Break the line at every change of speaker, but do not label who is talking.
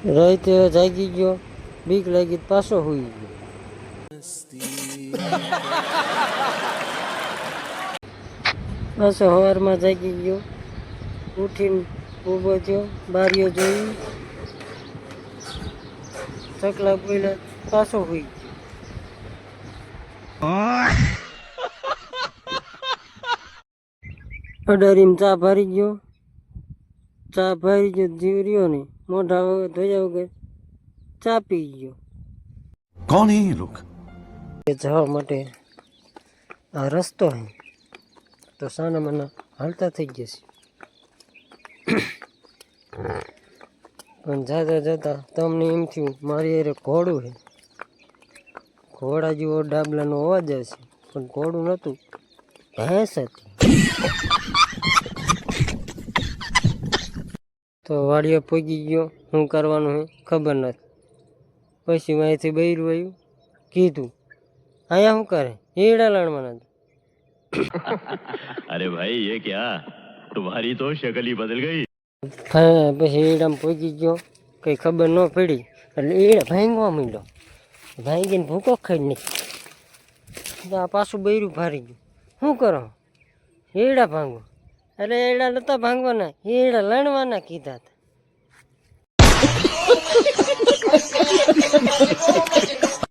રાતે જાગી ગયો, બીક લાગી પાછો હોઈ ગયો. પાછો સવારમાં જાગી ગયો, ઉઠીને ઊભો થયો, બારીઓ જોઈ, ચકલા બોલ્યા, પાછો હોઈ ગયો. અડારીમાં ચા ભરી ગયો, જીવ રહ્યો ને મોઢા વગર ધોયા વગર ચા પી ગયો.
कौन है ये लोग?
જવા માટે આ રસ્તો હે તો સાના મના હાલતા થઈ ગયા છે. પણ જાતા જતા તમને એમ થયું મારી અરે ઘોડું છે, ઘોડા જેવો ડાબલાનો અવાજ આવશે, પણ ઘોડું નહોતું, ભેંસ હતી. તો વાડીએ પહોંચી ગયો, શું કરવાનું છે ખબર નથી. પછી અહીંથી બૈરું આવ્યું, કીધું અહીંયા શું કરે, હીડા લણવાના.
अरे भाई ये क्या, तुम्हारी तो शक्ल ही बदल गई.
હા પછી હીડામાં પહોંચી ગયો, કંઈ ખબર ન પડી એટલે હીડા ભાંગવા માંડ્યો, ભાંગીને ભૂકો ખાઈ નાખી. આ પાછું બૈરું ભારી ગયું, શું કરો હીડા ભાંગો, અરે હીડા નહોતા ભાંગવાના, હીડા લણવાના કીધા હતા.